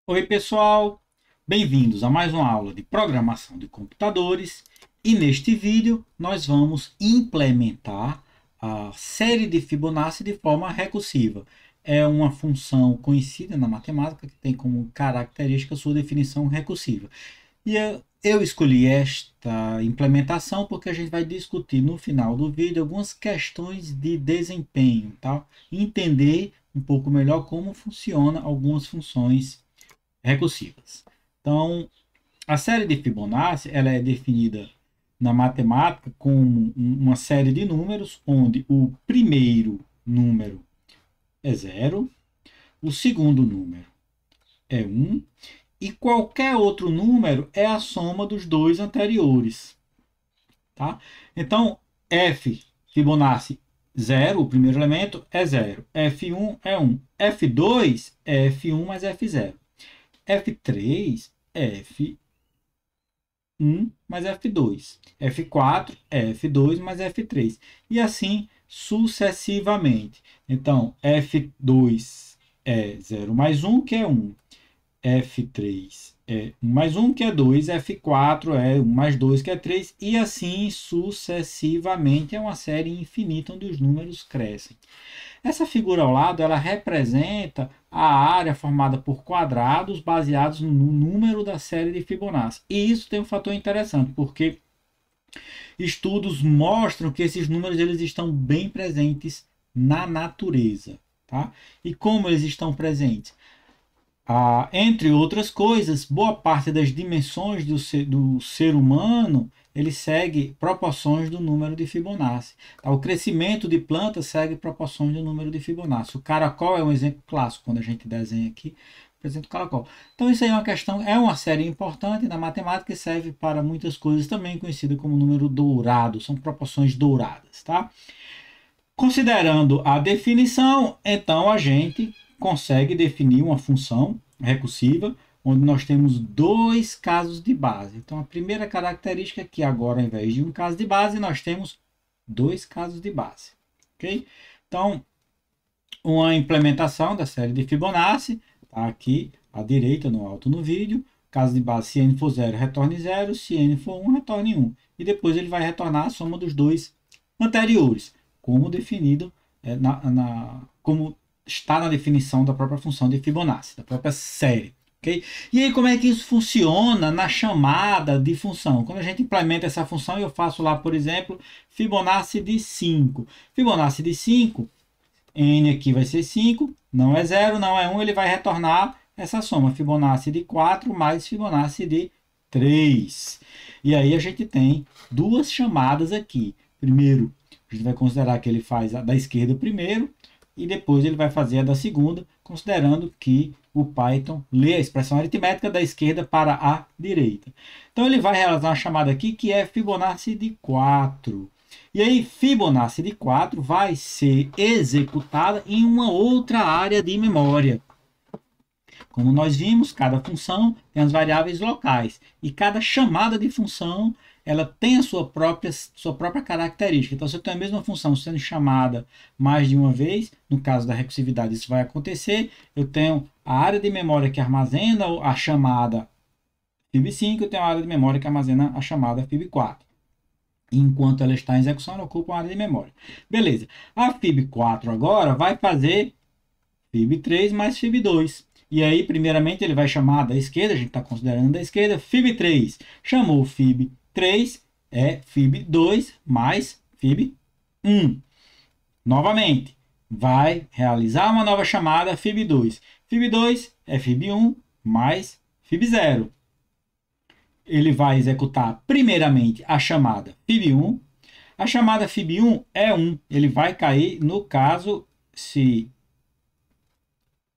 Oi, pessoal! Bem-vindos a mais uma aula de programação de computadores e neste vídeo nós vamos implementar a série de Fibonacci de forma recursiva. É uma função conhecida na matemática que tem como característica sua definição recursiva. E eu escolhi esta implementação porque a gente vai discutir no final do vídeo algumas questões de desempenho, tá? Entender um pouco melhor como funciona algumas funções recursivas. Então, a série de Fibonacci ela é definida na matemática como uma série de números onde o primeiro número é zero, o segundo número é 1 e qualquer outro número é a soma dos dois anteriores. Tá? Então, F Fibonacci 0, o primeiro elemento, é 0. F1 é 1. F2 é F1 mais F0. F3 é F1 mais F2. F4 é F2 mais F3. E assim sucessivamente. Então, F2 é 0 mais 1, que é 1. F3 é 1 mais 1, que é 2. F4 é 1 mais 2, que é 3. E assim sucessivamente. É uma série infinita onde os números crescem. Essa figura ao lado, ela representa a área formada por quadrados baseados no número da série de Fibonacci. E isso tem um fator interessante, porque estudos mostram que esses números eles estão bem presentes na natureza. Tá? E como eles estão presentes? Entre outras coisas, boa parte das dimensões do ser humano ele segue proporções do número de Fibonacci. Tá? O crescimento de plantas segue proporções do número de Fibonacci. O caracol é um exemplo clássico, quando a gente desenha aqui, apresenta o caracol. Então isso aí é uma questão, é uma série importante na matemática e serve para muitas coisas, também conhecida como número dourado, são proporções douradas. Tá? Considerando a definição, então a gente consegue definir uma função recursiva onde nós temos dois casos de base. Então a primeira característica é que agora, ao invés de um caso de base, nós temos dois casos de base. Ok? Então, uma implementação da série de Fibonacci, está aqui à direita, no alto no vídeo. Caso de base, se n for 0, retorne 0. Se n for 1, retorne 1. E depois ele vai retornar a soma dos dois anteriores, como definido, como está na definição da própria função de Fibonacci, da própria série. Okay? E aí, como é que isso funciona na chamada de função? Quando a gente implementa essa função, eu faço lá, por exemplo, Fibonacci de 5. Fibonacci de 5, n aqui vai ser 5, não é 0, não é 1, ele vai retornar essa soma, Fibonacci de 4 mais Fibonacci de 3. E aí a gente tem duas chamadas aqui. Primeiro, a gente vai considerar que ele faz a da esquerda primeiro, e depois ele vai fazer a da segunda, considerando que o Python lê a expressão aritmética da esquerda para a direita. Então ele vai realizar uma chamada aqui que é Fibonacci de 4. E aí Fibonacci de 4 vai ser executada em uma outra área de memória. Como nós vimos, cada função tem as variáveis locais. E cada chamada de função ela tem a sua própria característica. Então, se eu tenho a mesma função sendo chamada mais de uma vez, no caso da recursividade isso vai acontecer, eu tenho a área de memória que armazena a chamada FIB5, eu tenho a área de memória que armazena a chamada FIB4. Enquanto ela está em execução, ela ocupa uma área de memória. Beleza. A FIB4 agora vai fazer FIB3 mais FIB2. E aí, primeiramente, ele vai chamar da esquerda, a gente está considerando da esquerda, FIB3. Chamou FIB3, é FIB2 mais FIB1. Novamente, vai realizar uma nova chamada FIB2. FIB2 é FIB1 mais FIB0. Ele vai executar primeiramente a chamada FIB1. A chamada FIB1 é 1. Ele vai cair no caso se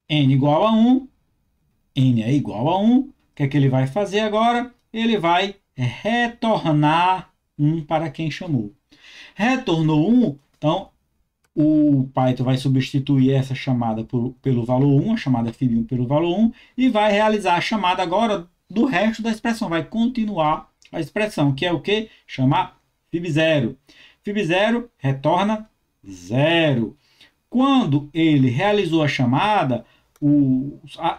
n igual a 1, n é igual a 1, o que é que ele vai fazer agora? Ele vai retornar 1 para quem chamou. Retornou 1, então o Python vai substituir essa chamada pelo valor 1, a chamada FIB1 pelo valor 1, e vai realizar a chamada agora do resto da expressão, vai continuar a expressão, que é o que? Chamar FIB0. FIB0 retorna 0. Quando ele realizou a chamada,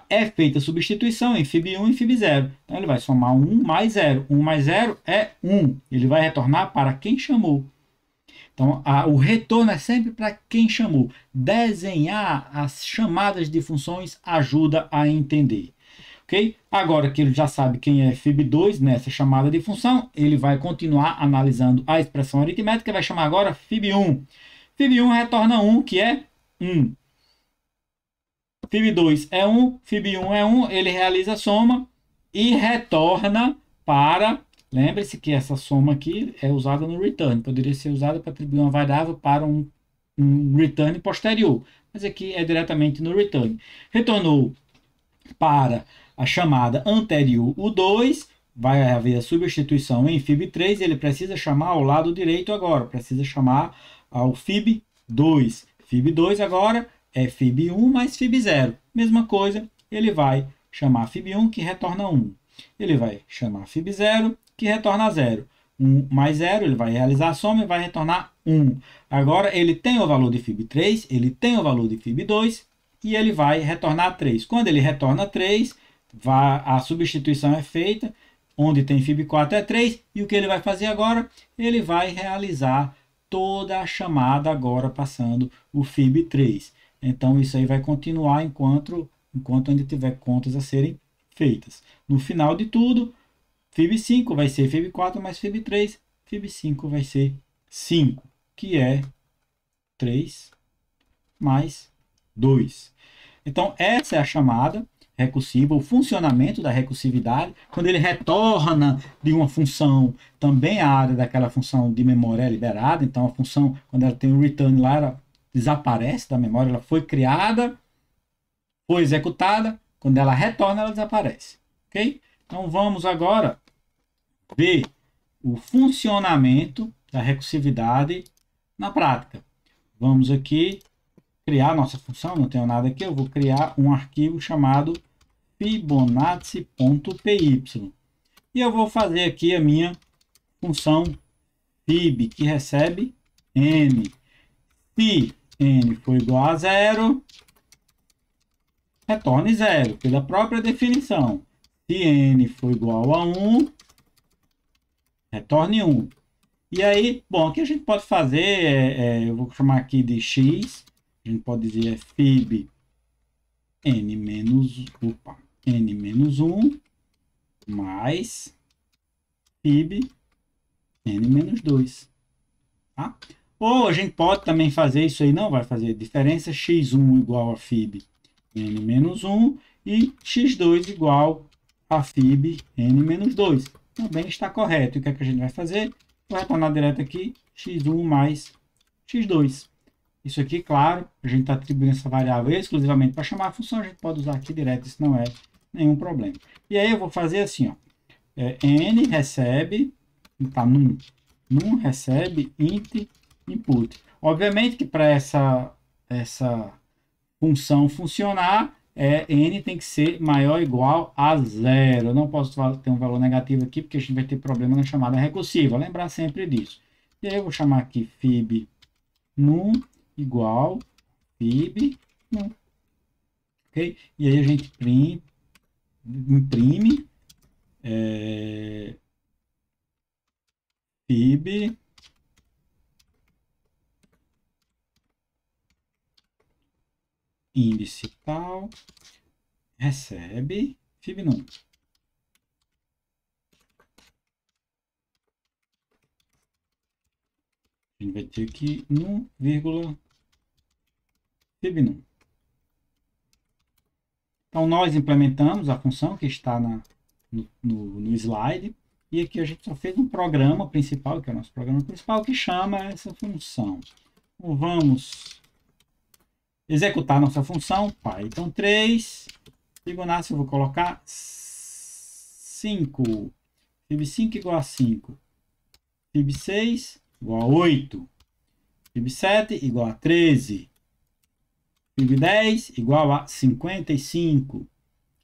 é feita a substituição em FIB1 e FIB0. Então, ele vai somar 1 mais 0. 1 mais 0 é 1. Ele vai retornar para quem chamou. Então, o retorno é sempre para quem chamou. Desenhar as chamadas de funções ajuda a entender. Okay? Agora que ele já sabe quem é FIB2 nessa chamada de função, ele vai continuar analisando a expressão aritmética e vai chamar agora FIB1. FIB1 retorna 1, que é 1. FIB2 é 1, FIB1 é 1, ele realiza a soma e retorna para... Lembre-se que essa soma aqui é usada no return. Poderia ser usada para atribuir uma variável para um return posterior. Mas aqui é diretamente no return. Retornou para a chamada anterior o 2. Vai haver a substituição em FIB3. Ele precisa chamar ao lado direito agora. Precisa chamar ao FIB2. FIB2 agora é FIB1 mais FIB0. Mesma coisa, ele vai chamar FIB1 que retorna 1. Ele vai chamar FIB0 que retorna 0. 1 mais 0, ele vai realizar a soma e vai retornar 1. Agora, ele tem o valor de FIB3, ele tem o valor de FIB2 e ele vai retornar 3. Quando ele retorna 3, a substituição é feita, onde tem FIB4 é 3, e o que ele vai fazer agora? Ele vai realizar toda a chamada agora passando o FIB3. Então, isso aí vai continuar enquanto ainda tiver contas a serem feitas. No final de tudo, FIB5 vai ser FIB4 mais FIB3. FIB5 vai ser 5, que é 3 mais 2. Então, essa é a chamada recursiva, o funcionamento da recursividade. Quando ele retorna de uma função, também a área daquela função de memória é liberada. Então, a função, quando ela tem o return lá, ela desaparece da memória. Ela foi criada, foi executada. Quando ela retorna, ela desaparece. Ok? Então, vamos agora ver o funcionamento da recursividade na prática. Vamos aqui criar nossa função, não tenho nada aqui, eu vou criar um arquivo chamado fibonacci.py. E eu vou fazer aqui a minha função fib, que recebe n. Se n for igual a 0, retorne 0, pela própria definição. Se n for igual a 1, retorne 1. E aí, bom, o que a gente pode fazer, eu vou chamar aqui de x, a gente pode dizer fib n-1 mais fib n-2. Tá? Ou a gente pode também fazer isso aí, não vai fazer diferença, x1 igual a fib n-1 e x2 igual a fib n-2. Também está correto. E o que é que a gente vai fazer? Vou retornar direto aqui, x1 mais x2. Isso aqui, claro, a gente está atribuindo essa variável exclusivamente para chamar a função, a gente pode usar aqui direto, isso não é nenhum problema. E aí eu vou fazer assim, ó, n recebe, tá, num recebe int input. Obviamente que para essa função funcionar, n tem que ser maior ou igual a 0. Eu não posso ter um valor negativo aqui, porque a gente vai ter problema na chamada recursiva. Lembrar sempre disso. E aí eu vou chamar aqui fib num igual fib num. Ok? E aí a gente imprime fib índice tal recebe fib num. A gente vai ter aqui num vírgula fib num. Então, nós implementamos a função que está no slide. E aqui a gente só fez um programa principal, que é o nosso programa principal, que chama essa função. Então, vamos executar nossa função. Python 3, Fibonacci, eu vou colocar 5. Fib5 igual a 5. Fib6 igual a 8. Fib7 igual a 13. Fib10 igual a 55.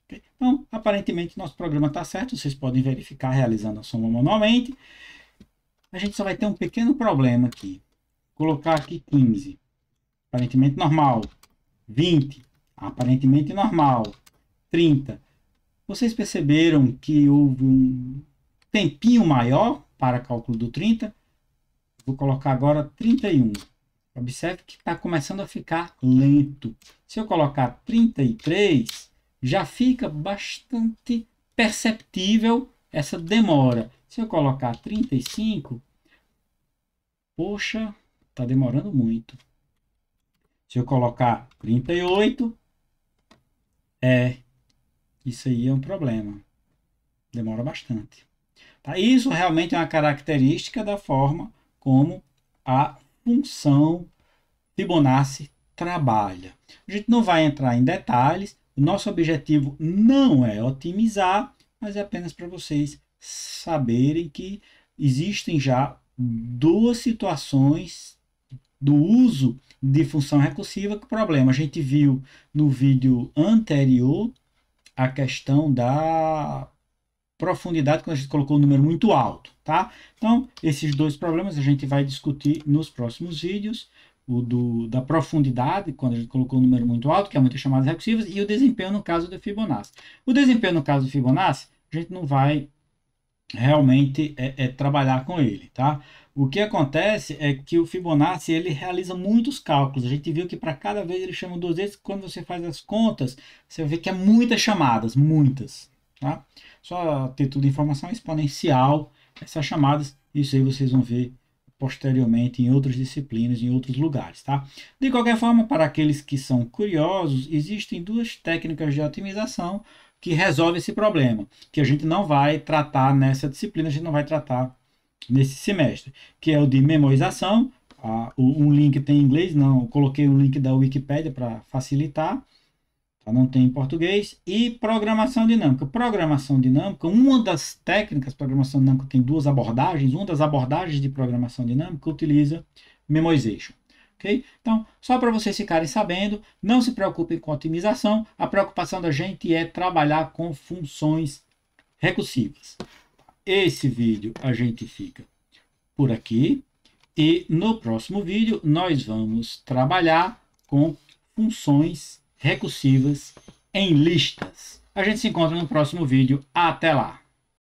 Okay? Então, aparentemente, nosso programa está certo. Vocês podem verificar realizando a soma manualmente. A gente só vai ter um pequeno problema aqui. Vou colocar aqui 15. Aparentemente normal. 20. aparentemente normal, 30. Vocês perceberam que houve um tempinho maior para cálculo do 30? Vou colocar agora 31. Observe que está começando a ficar lento. Se eu colocar 33, já fica bastante perceptível essa demora. Se eu colocar 35, poxa, está demorando muito. Se eu colocar 38, isso aí é um problema. Demora bastante. Tá? Isso realmente é uma característica da forma como a função Fibonacci trabalha. A gente não vai entrar em detalhes. O nosso objetivo não é otimizar, mas é apenas para vocês saberem que existem já duas situações do uso de função recursiva com problema. A gente viu no vídeo anterior a questão da profundidade quando a gente colocou um número muito alto, tá? Então, esses dois problemas a gente vai discutir nos próximos vídeos. Da profundidade, quando a gente colocou um número muito alto, que é muitas chamadas recursivas, e o desempenho no caso do Fibonacci. O desempenho no caso do Fibonacci, a gente não vai realmente trabalhar com ele, tá? O que acontece é que o Fibonacci, ele realiza muitos cálculos. A gente viu que para cada vez ele chama duas vezes. Quando você faz as contas, você vê que é muitas chamadas, muitas, tá? Só ter tudo informação exponencial, essas chamadas, isso aí vocês vão ver posteriormente em outras disciplinas, em outros lugares, tá? De qualquer forma, para aqueles que são curiosos, existem duas técnicas de otimização que resolvem esse problema, que a gente não vai tratar nessa disciplina, a gente não vai tratar nesse semestre, que é o de memorização. Um link tem em inglês, não, eu coloquei o link da Wikipédia para facilitar, tá? Não tem em português. E programação dinâmica. Programação dinâmica, uma das técnicas, programação dinâmica tem duas abordagens, uma das abordagens de programação dinâmica utiliza memorization. Okay? Então, só para vocês ficarem sabendo, não se preocupem com otimização, a preocupação da gente é trabalhar com funções recursivas. Esse vídeo a gente fica por aqui e no próximo vídeo nós vamos trabalhar com funções recursivas em listas. A gente se encontra no próximo vídeo. Até lá!